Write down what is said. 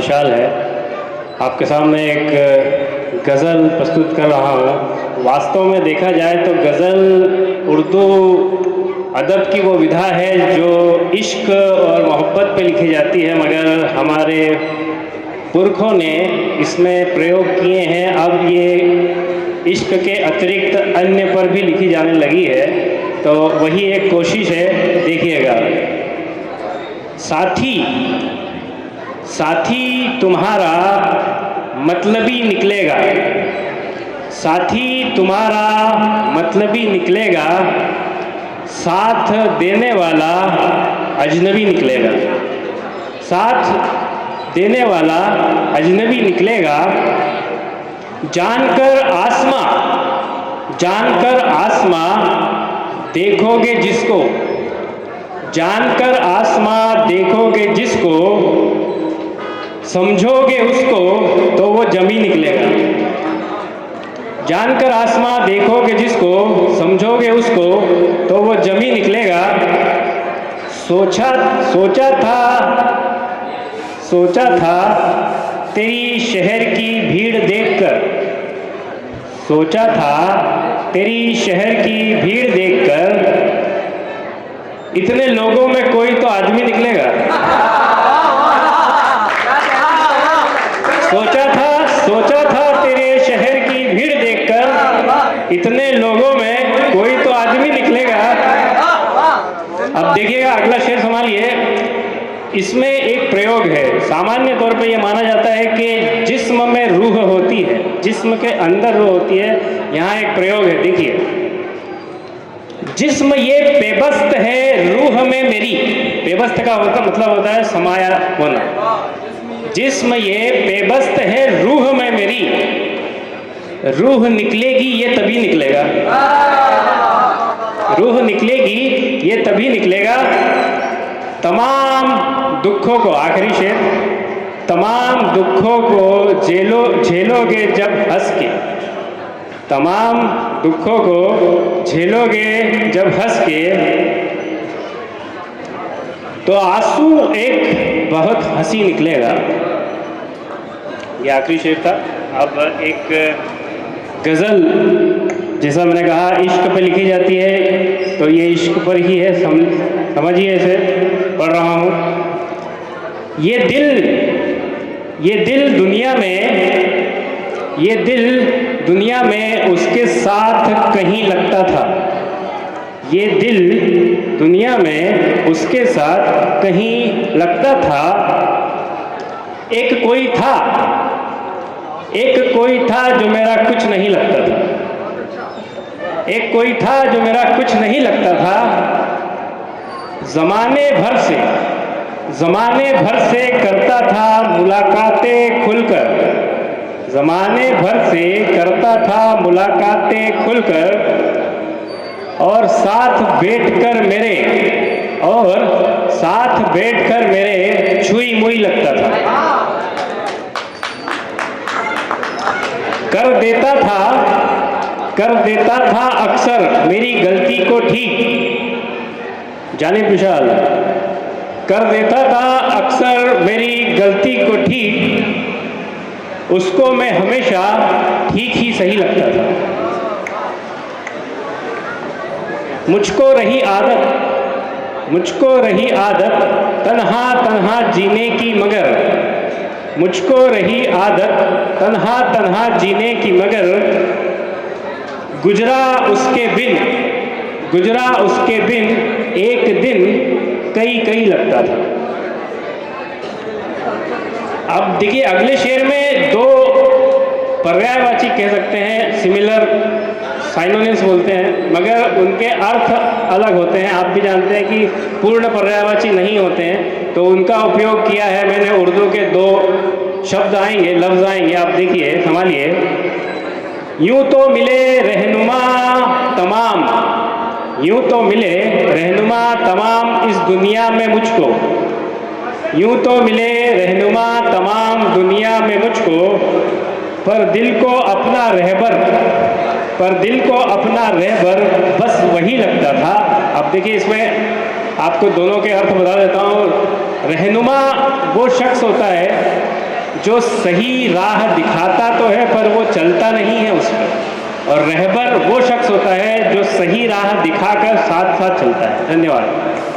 विशाल है। आपके सामने एक गज़ल प्रस्तुत कर रहा हूँ। वास्तव में देखा जाए तो गज़ल उर्दू अदब की वो विधा है जो इश्क और मोहब्बत पे लिखी जाती है, मगर हमारे पुरखों ने इसमें प्रयोग किए हैं। अब ये इश्क के अतिरिक्त अन्य पर भी लिखी जाने लगी है, तो वही एक कोशिश है। देखिएगा। साथी साथी तुम्हारा मतलबी निकलेगा, साथी तुम्हारा मतलबी निकलेगा, साथ देने वाला अजनबी निकलेगा, साथ देने वाला अजनबी निकलेगा। जानकर आसमां देखोगे जिसको, जानकर आसमां देखोगे जिसको, समझोगे उसको तो वो जमी निकलेगा। जानकर आसमां देखोगे जिसको, समझोगे उसको तो वो जमी निकलेगा। सोचा था तेरी शहर की भीड़ देखकर, सोचा था तेरी शहर की भीड़ देखकर, इतने लोगों में कोई तो आदमी निकलेगा। सोचा था तेरे शहर की भीड़ देखकर, इतने लोगों में कोई तो आदमी निकलेगा। अब देखिएगा, अगला शेर संभालिए। इसमें एक प्रयोग है। सामान्य तौर पे ये माना जाता है कि जिस्म में रूह होती है, जिस्म के अंदर रूह होती है। यहाँ एक प्रयोग है, देखिए। जिस्म ये पेबस्त है रूह में मेरी, पेबस्त का मतलब होता है समाया होना। जिस्म ये पेबस्त है रूह में मेरी, रूह निकलेगी ये तभी निकलेगा, रूह निकलेगी ये तभी निकलेगा। तमाम दुखों को, आखिरी शेर, तमाम दुखों को झेलोगे जब हंस के, तमाम दुखों को झेलोगे जब हंस के, तो आंसू एक बहुत हंसी निकलेगा। ये आखिरी शेर था। अब एक गज़ल, जैसा मैंने कहा इश्क पे लिखी जाती है, तो ये इश्क पर ही है। समझिए, इसे पढ़ रहा हूँ। ये दिल दुनिया में उसके साथ कहीं लगता था, ये दिल दुनिया में उसके साथ कहीं लगता था। एक कोई था जो मेरा कुछ नहीं लगता था, एक कोई था जो मेरा कुछ नहीं लगता था। ज़माने भर से करता था मुलाकातें खुलकर, ज़माने भर से करता था मुलाकातें खुलकर, और साथ बैठकर मेरे छुई मुई लगता था। कर देता था अक्सर मेरी गलती को ठीक, जानिब विशाल, कर देता था अक्सर मेरी गलती को ठीक, उसको मैं हमेशा ठीक ही सही लगता था। मुझको रही आदत तन्हा जीने की, मगर मुझको रही आदत तन्हा जीने की, मगर गुजरा उसके बिन एक दिन कई लगता था। अब देखिए, अगले शेर में दो पर्यायवाची कह सकते हैं, सिमिलर साइनोनिम्स बोलते हैं, मगर उनके अर्थ अलग होते हैं। आप भी जानते हैं कि पूर्ण पर्यायवाची नहीं होते हैं, तो उनका उपयोग किया है मैंने। उर्दू के दो शब्द आएंगे, लफ्ज़ आएंगे, आप देखिए, संभालिए। यूं तो मिले रहनुमा तमाम इस दुनिया में मुझको, यूं तो मिले रहनुमा तमाम दुनिया में मुझको, पर दिल को अपना रहबर बस वही लगता था। अब देखिए, इसमें आपको दोनों के अर्थ बता देता हूँ। रहनुमा वो शख्स होता है जो सही राह दिखाता तो है पर वो चलता नहीं है उस पर, और रहबर वो शख्स होता है जो सही राह दिखाकर साथ साथ चलता है। धन्यवाद।